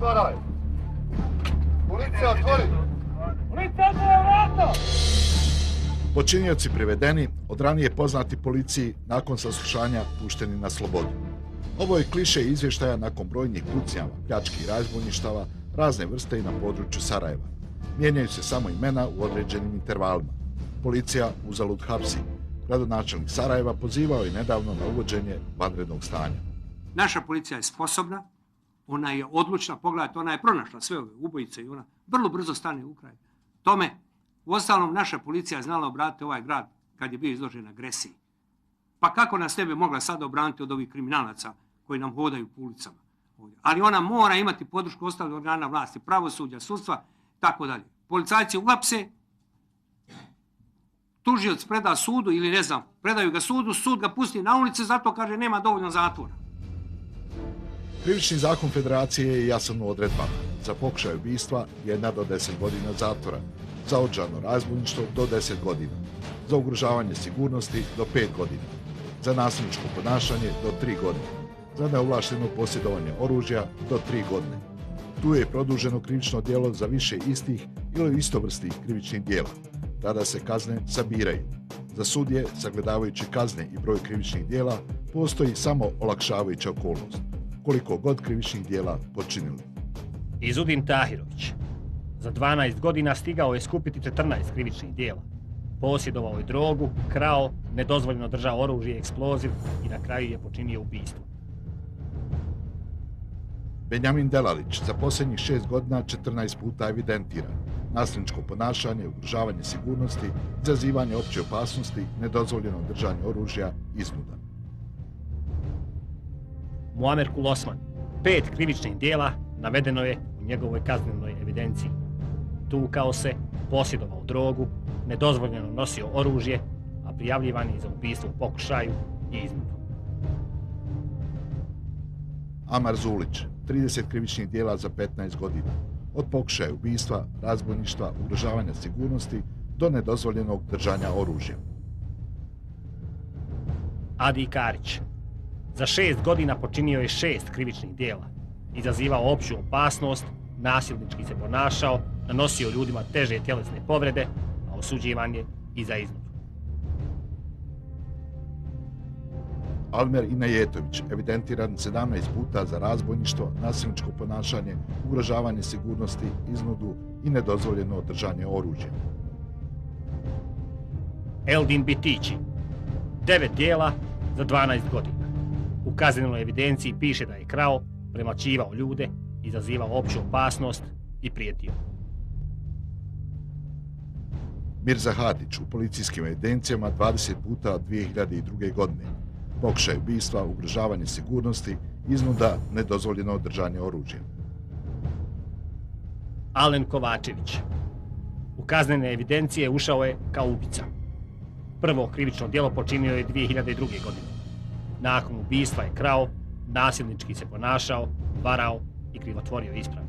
otvaraj! Policija, otvori! Policija, otvori vrata! Počinioci privedeni, od ranije poznati policiji, nakon saslušanja pušteni na slobodu. Ovo je kliše izvještaja nakon brojnih pucnjava, pljački i razbojništava, razne vrste i na području Sarajeva. Mijenjaju se samo imena u određenim intervalima. Policija uzalud hapsi. Gradonačelnik Sarajeva pozivao je nedavno na uvođenje vanrednog stanja. Naša policija je sposobna, ona je odlučna, pogledajte, ona je pronašla sve ove ubojice i ona vrlo brzo stane u kraj tome. Uostalom, naša policija je znala obraniti ovaj grad kad je bio izložen agresiji. Pa kako nas ne bi mogla sada obraniti od ovih kriminalaca koji nam hodaju po ulicama? Ali ona mora imati podršku ostalih organa vlasti, pravosuđa, sudstva, tako dalje. Policajci uhapse, tužioc preda sudu ili ne znam, predaju ga sudu, sud ga pusti na ulici, zato kaže nema dovoljno zatvora. Krivični zakon Federacije je jasan u odredbama. Za pokušaj ubistva 1 do 10 godina zatvora, za oružano razbojništvo do 10 godina, za ugrožavanje sigurnosti do 5 godina, za nasilničko ponašanje do 3 godine, za neovlašteno posjedovanje oružja do 3 godine. Tu je produženo krivično djelo za više istih ili istovrstnih krivičnih djela. Tada se kazne sabiraju. Za sudije, sagledavajući kazne i broj krivičnih djela, postoji samo olakšavajuća okolnost, koliko god krivičnih djela počinili. Izudin Tahirović. Za 12 godina stigao je skupiti 14 krivičnih djela. Posjedovao je drogu, krao, nedozvoljeno držao oružje i eksploziv i na kraju je počinio ubistvo. Benjamin Delalić za posljednjih 6 godina 14 puta evidentiran. Nasilničko ponašanje, ugrožavanje sigurnosti, izazivanje opće opasnosti, nedozvoljeno držanje oružja, iznuda. Muamer Kulosman. 5 krivičnih djela navedeno je u njegovoj kaznenoj evidenciji. Tukao se, posjedovao drogu, nedozvoljeno nosio oružje, a prijavljivan je za ubistvo u pokušaju i iznudu. Amar Zulić, 30 krivičnih djela za 15 godina. Od pokušaja ubistva, razbojništva, ugrožavanja sigurnosti do nedozvoljenog držanja oružja. Adi Karić. Za 6 godina počinio je 6 krivičnih djela. Izazivao opću opasnost, nasilnički se ponašao, nanosio ljudima teže tjelesne povrede, a osuđivan je i za iznudu. Almer Inajetović, evidentiran 17 puta za razbojništvo, nasilničko ponašanje, ugrožavanje sigurnosti, iznudu i nedozvoljeno držanje oružja. Eldin Bitići. 9 djela za 12 godina. U kaznenoj evidenciji piše da je krao, premlaćivao ljude, izazivao opću opasnost i prijetio. Mirza Hadić u policijskim evidencijama 20 puta od 2002. godine. Pokušaj ubistva, ugrožavanje sigurnosti, iznuda, nedozvoljeno držanje oružja. Alen Kovačević. U kaznene evidencije ušao je kao ubica. Prvo krivično djelo počinio je 2002. godine. Nakon ubistva je krao, nasilnički se ponašao, varao i krivotvorio isprave.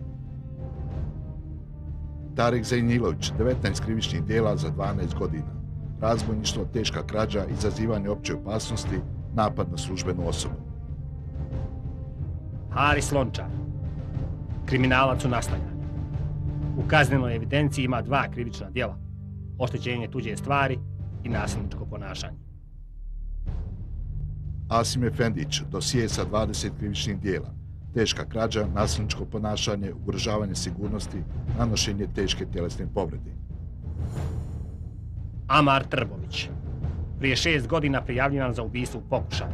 Tarek Zajnilović, 19 krivičnih djela za 12 godina. Razbojništvo, teška krađa, izazivanje opće opasnosti, napad na službenu osobu. Haris Lončar. Kriminalac u nastajanju. U kaznenoj evidenciji ima 2 krivična djela. Oštećenje tuđe stvari i nasilničko ponašanje. Asim Efendić, dosije sa 20 krivičnih djela. Teška krađa, nasilničko ponašanje, ugrožavanje sigurnosti, nanošenje teške tjelesne povrede. Amar Trbović. Prije 6 godina prijavljivan za ubistvo u pokušaju.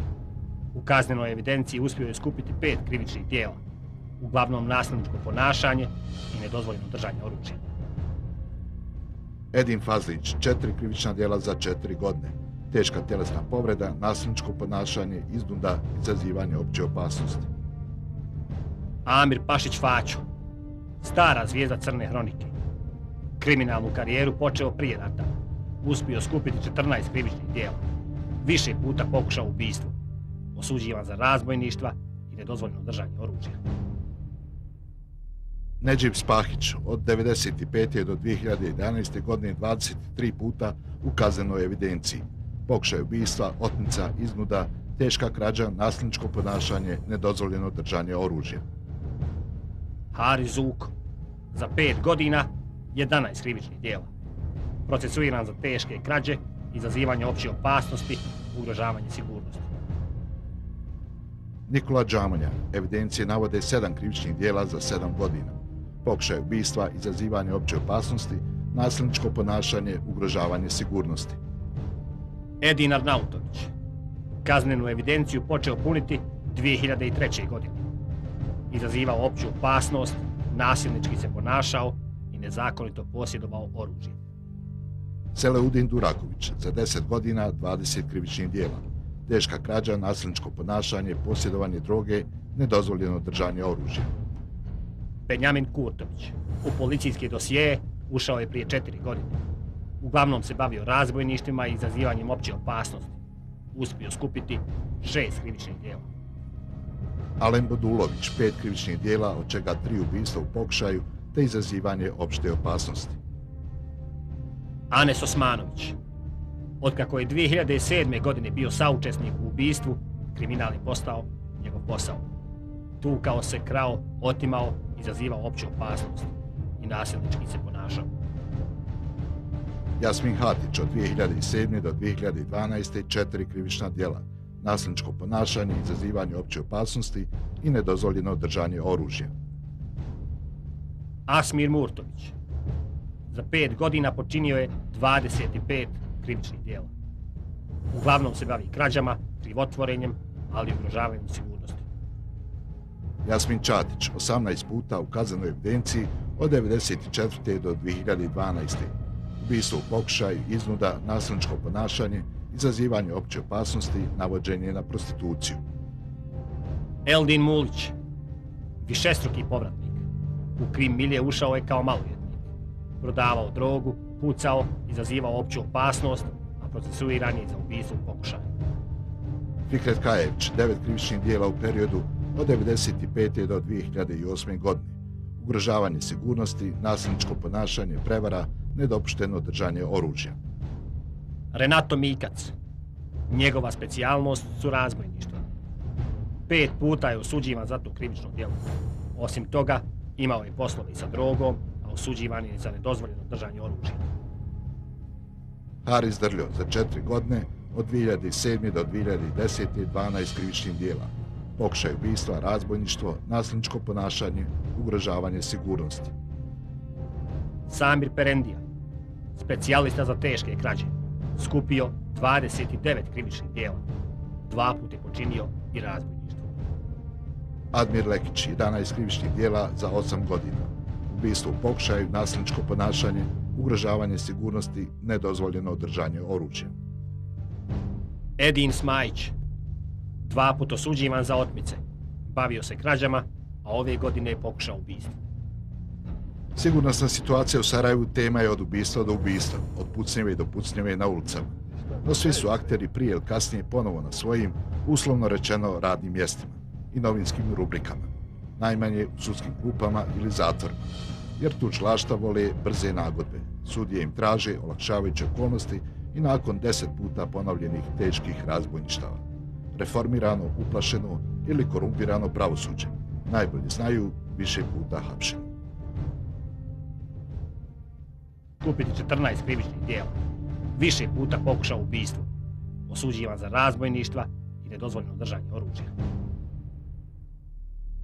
U kaznenoj evidenciji uspio je skupiti 5 krivičnih djela. Uglavnom nasilničko ponašanje i nedozvoljeno držanje oružja. Edin Fazlić, 4 krivična djela za 4 godine. Teška tjelesna povreda, nasilničko ponašanje, iznuda, izazivanje opće opasnosti. Amir Pašić Faćo. Stara zvijezda Crne hronike. Kriminalnu karijeru počeo prije rata. Uspio skupiti 14 krivičnih djela. Više puta pokušao ubistvo. Osuđivan za razbojništva i nedozvoljeno držanje oružja. Nedžib Spahić, od 1995. do 2011. godine 23 puta u kaznenoj evidenciji. Pokušaj ubistva, otmica, iznuda, teška krađa, nasilničko ponašanje, nedozvoljeno držanje oružja. Haris Zuko, za 5 godina, 11 krivičnih djela. Procesuiran za teške krađe, izazivanje opće opasnosti, ugrožavanje sigurnosti. Nikola Džamonja, evidencije navode 7 krivičnih djela za 7 godina. Pokušaj ubistva, izazivanje opće opasnosti, nasilničko ponašanje, ugrožavanje sigurnosti. Edin Arnautović, kaznenu evidenciju počeo puniti 2003. godine. Izazivao opću opasnost, nasilnički se ponašao i nezakonito posjedovao oružje. Selaudin Duraković, za 10 godina 20 krivičnih djela. Teška krađa, nasilničko ponašanje, posjedovanje droge, nedozvoljeno držanje oružja. Benjamin Kurtović, u policijski dosije ušao je prije 4 godine. Uglavnom se bavio razbojništvima i izazivanjem opće opasnosti. Uspio skupiti 6 krivičnih djela. Alen Bodulović, 5 krivičnih djela, od čega 3 ubistva u pokušaju te izazivanje opšte opasnosti. Anes Osmanović, otkako je 2007. godine bio saučesnik u ubistvu, kriminal je postao njegov posao. Tukao se, krao, otimao, izazivao opću opasnost i nasilnički se ponašao. Jasmin Hatić, od 2007. do 2012. 4 krivična djela, nasilničko ponašanje, izazivanje opće opasnosti i nedozvoljeno držanje oružja. Asmir Murtović, za 5 godina počinio je 25 krivičnih djela. Uglavnom se bavi krađama, krivotvorenjem, ali i ugrožavanjem sigurnosti. Jasmin Čatić, 18 puta u kaznenoj evidenciji od 1994. do 2012. Ubistvo u pokušaju, iznuda, nasilničko ponašanje, izazivanje opće opasnosti, navođenje na prostituciju. Eldin Mulić, višestruki povratnik. U krim milje ušao je kao maloljetnik. Prodavao drogu, pucao, izazivao opću opasnost, a procesuiran je za ubistvo u pokušaju. Fikret Kajević, 9 krivičnih djela u periodu od 1995. do 2008. godine. Ugrožavanje sigurnosti, nasilničko ponašanje, prevara, nedopušteno držanje oružja. Renato Mikac, njegova specijalnost su razbojništva. 5 puta je osuđivan za to krivično djelo. Osim toga, imao je poslove sa drogom, a osuđivan je za nedozvoljeno držanje oružja. Haris Drljo, za 4 godine, od 2007. do 2010. 12 krivičnih djela. Pokušaj ubistva, razbojništvo, nasilničko ponašanje, ugrožavanje sigurnosti. Samir Perendija, specijalista za teške krađe, skupio 29 krivičnih djela. 2 puta je počinio i razbojništvo. Admir Lekić, 11 krivičnih djela za 8 godina. Ubistvo u pokušaju, nasilničko ponašanje, ugrožavanje sigurnosti, nedozvoljeno držanje oružja. Edin Smajić, 2 puta osuđivan za otmice. Bavio se krađama, a ove godine je pokušao ubistvo. Sigurnosna situacija u Sarajevu tema je od ubistva do ubistva, od pucnjeve do pucnjeve na ulicama. No svi su akteri prije ili kasnije ponovo na svojim, uslovno rečeno, radnim mjestima i novinskim rubrikama. Najmanje u sudskim klupama ili zatvorima, jer tužilaštva vole brze nagodbe. Sudije im traže olakšavajuće okolnosti i nakon 10 puta ponovljenih teških razbojništava. Reformirano, uplašeno ili korumpirano pravosuđe. Najbolje znaju, više puta hapšeni. Skupiti 14 krivičnih djela. Više puta pokušao ubistvo. Osuđivan za razbojništva i nedozvoljeno držanje oružja.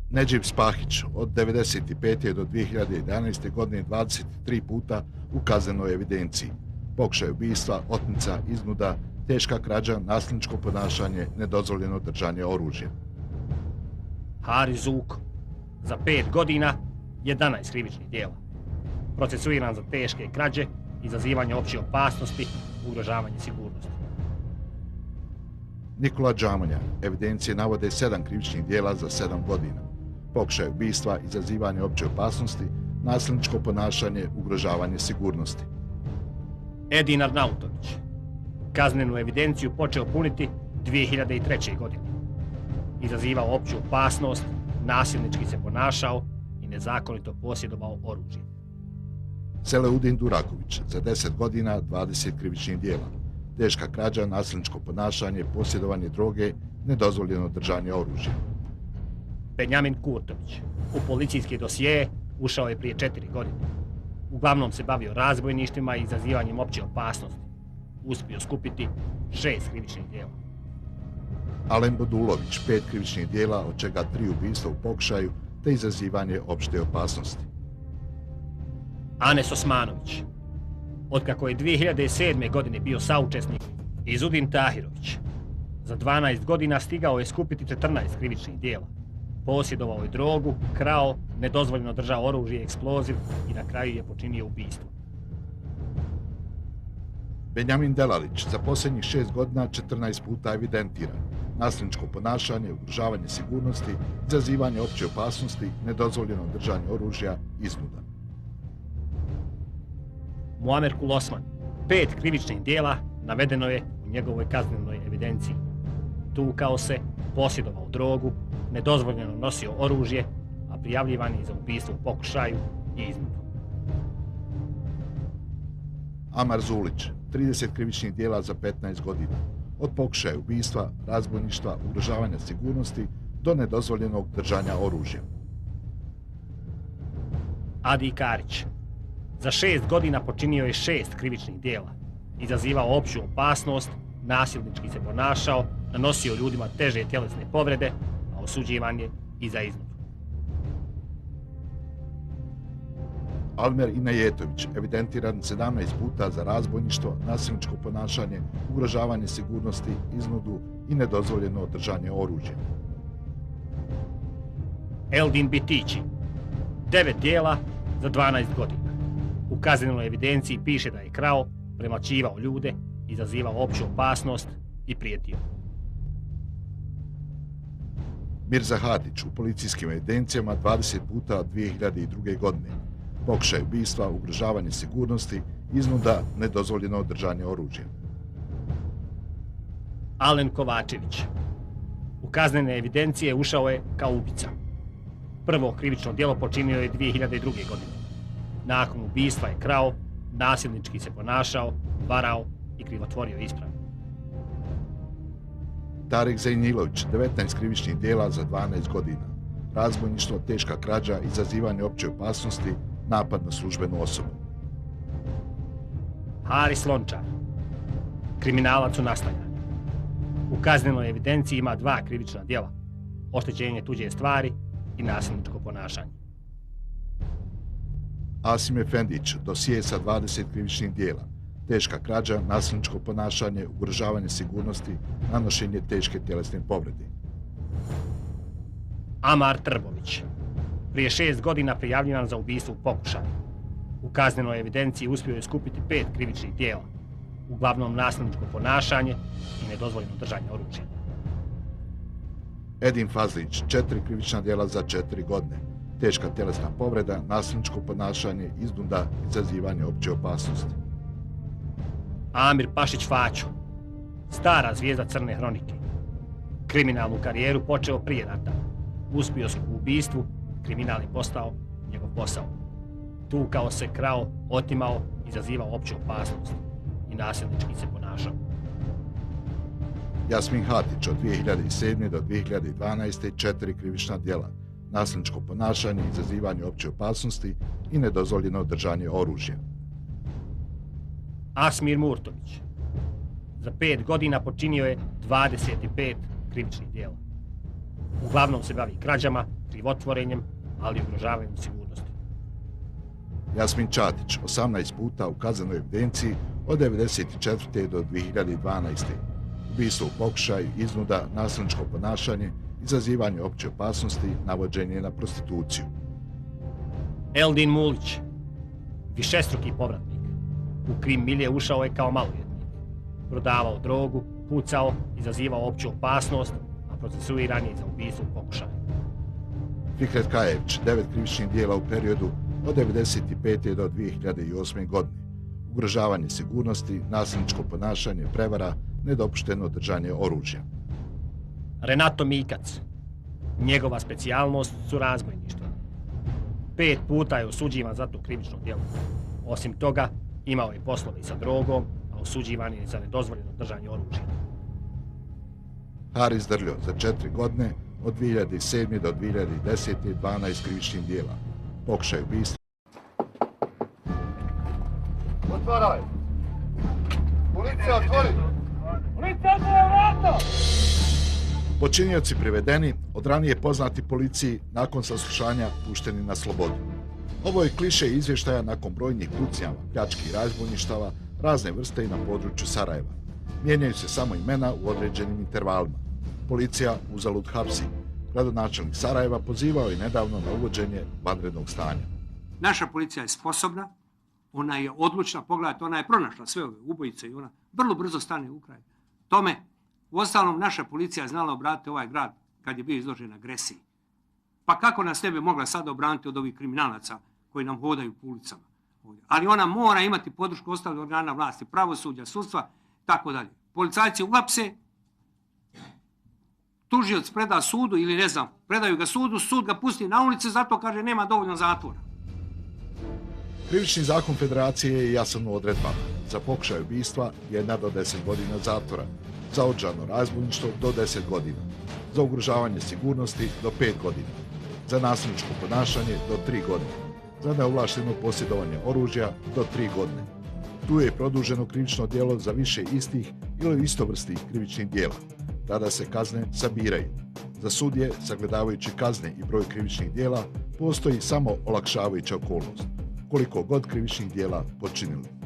Nedžib Spahić, od 1995. do 2011. godine 23 puta u kaznenoj evidenciji. Pokušaj ubistva, otmica, iznuda, teška krađa, nasilničko ponašanje, nedozvoljeno držanje oružja. Haris Zuko, za 5 godina, 11 krivičnih djela. Procesuiran za teške krađe, izazivanje opće opasnosti, ugrožavanje sigurnosti. Nikola Džamonja, evidencije navode 7 krivičnih djela za 7 godina. Pokušaj ubistva, izazivanje opće opasnosti, nasilničko ponašanje, ugrožavanje sigurnosti. Edin Arnautović, kaznenu evidenciju počeo puniti 2003. godine. Izazivao opću opasnost, nasilnički se ponašao i nezakonito posjedovao oružje. Selaudin Duraković, za 10 godina 20 krivičnih djela. Teška krađa, nasilničko ponašanje, posjedovanje droge, nedozvoljeno držanje oružja. Benjamin Kurtović, U policijski dosije ušao je prije 4 godine. Uglavnom se bavio razbojništvima i izazivanjem opće opasnosti. Uspio skupiti 6 krivičnih djela. Alen Bodulović, 5 krivičnih djela, od čega 3 ubistva u pokušaju te izazivanje opšte opasnosti. Anes Osmanović, otkako je 2007. godine bio saučesnik, Izudin Tahirović, za 12 godina stigao je skupiti 14 krivičnih djela. Posjedovao je drogu, krao, nedozvoljeno držao oružje i eksploziv i na kraju je počinio ubistvo. Benjamin Delalić, za posljednjih 6 godina 14 puta evidentiran. Nasilničko ponašanje, ugrožavanje sigurnosti, izazivanje opće opasnosti, nedozvoljeno držanje oružja, iznuda. Muamer Kulosman, 5 krivičnih djela navedeno je u njegovoj kaznenoj evidenciji. Tukao se, posjedovao drogu, nedozvoljeno nosio oružje, a prijavljivan je za ubistvo u pokušaju i iznudu. Amar Zulić, 30 krivičnih djela za 15 godina. Od pokušaja ubistva, razbojništva, ugrožavanja sigurnosti do nedozvoljenog držanja oružja. Adi Karić, za 6 godina počinio je 6 krivičnih djela. Izazivao opću opasnost, nasilnički se ponašao, nanosio ljudima teže tjelesne povrede, a osuđivan je i za iznudu. Almer Inajetović, evidentiran 17 puta za razbojništvo, nasilničko ponašanje, ugrožavanje sigurnosti, iznudu i nedozvoljeno držanje oružja. Eldin Bitići, 9 djela za 12 godina. U kaznenoj evidenciji piše da je krao, premlaćivao ljude, izazivao opću opasnost i prijetio. Mirza Hatić, u policijskim evidencijama 20 puta od 2002. godine. Pokušaj ubistva, ugrožavanje sigurnosti, iznuda, nedozvoljeno držanje oružja. Alen Kovačević, u kaznene evidencije ušao je kao ubica. Prvo krivično djelo počinio je 2002. godine. Nakon ubistva je krao, nasilnički se ponašao, varao i krivotvorio isprave. Tarek Zajnilović, 19 krivičnih djela za 12 godina. Razbojništvo, teška krađa, izazivanje opće opasnosti, napad na službenu osobu. Haris Lončar, kriminalac u nastajanju. U kaznenoj evidenciji ima 2 krivična djela, oštećenje tuđe stvari i nasilničko ponašanje. Asim Efendić, dosije sa 20 krivičnih djela. Teška krađa, nasilničko ponašanje, ugrožavanje sigurnosti, nanošenje teške tjelesne povrede. Amar Trbović, prije 6 godina prijavljivan za ubistvo u pokušaju. U kaznenoj evidenciji uspio je skupiti 5 krivičnih djela, uglavnom nasilničko ponašanje i nedozvoljeno držanje oružja. Edin Fazlić, 4 krivična djela za 4 godine. Teška tjelesna povreda, nasilničko ponašanje, iznuda, izazivanje opće opasnosti. Amir Pašić Faćo, stara zvijezda Crne hronike. Kriminalnu karijeru počeo prije rata. Uspio se u ubistvu, kriminal je postao njegov posao. Tukao se, krao, otimao, izazivao opću opasnost i nasilnički se ponašao. Jasmin Hatić, od 2007. do 2012. 4 krivična djela. Nasilničko ponašanje, izazivanje opće opasnosti i nedozvoljeno držanje oružja. Asmir Murtović, za 5 godina počinio je 25 krivičnih djela. Uglavnom se bavi krađama, krivotvorenjem, ali i ugrožavanjem sigurnosti. Jasmin Čatić, 18 puta u kaznenoj evidenciji od 1994. do 2012. Ubistvo u pokušaju, iznuda, nasilničko ponašanje, izazivanje opće opasnosti, navođenje na prostituciju. Eldin Mulić, višestruki povratnik. U krim milje ušao je kao maloljetnik. Prodavao drogu, pucao, izazivao opću opasnost, a procesuiran je za ubistvo u pokušaju. Fikret Kajević, 9 krivičnih djela u periodu od 1995. do 2008. godine. Ugrožavanje sigurnosti, nasilničko ponašanje, prevara, nedopušteno držanje oružja. Renato Mikac, njegova specijalnost su razbojništva. 5 puta je osuđivan za to krivično djelo. Osim toga, imao je poslove i sa drogom, a osuđivan je za nedozvoljeno držanje oružja. Haris Drljo, za 4 godine, Od 2007. do 2010. 12 krivičnih dijela. Pokušaj ubistva. Otvaraj! Policija, otvori! Počinioci privedeni, od ranije poznati policiji, nakon saslušanja pušteni na slobodu. Ovo je kliše izvještaja nakon brojnih pucnjava, pljački i razbojništava razne vrste i na području Sarajeva. Mijenjaju se samo imena u određenim intervalima. Policija uzalud hapsi. Gradonačelnik Sarajeva pozivao je nedavno na uvođenje vanrednog stanja. Naša policija je sposobna, ona je odlučna, pogledajte, ona je pronašla sve ove ubojice i ona vrlo brzo stane u kraj. Tome, uostalom, naša policija je znala obratiti ovaj grad kad je bio izložen agresiji. Pa kako nas ne bi mogla sada obraniti od ovih kriminalaca koji nam hodaju po ulicama? Ali ona mora imati podršku ostalih organa vlasti, pravosuđa, sudstva, tako dalje. Policajci uhapse, tužioc preda sudu ili ne znam, predaju ga sudu, sud ga pusti na ulici, zato kaže nema dovoljno zatvora. Krivični zakon Federacije je jasan u odredbama. Za pokušaj ubistva 1 do 10 godina zatvora, za oružano razbojništvo do 10 godina, za ugrožavanje sigurnosti do 5 godina, za nasilničko ponašanje do 3 godine, za neovlašteno posjedovanje oružja do 3 godine. Tu je produženo krivično djelo za više istih ili istovrstnih krivičnih djela. Tada se kazne sabiraju. Za sudje, sagledavajući kazne i broj krivičnih djela, postoji samo olakšavajuća okolnost, koliko god krivičnih djela počinili.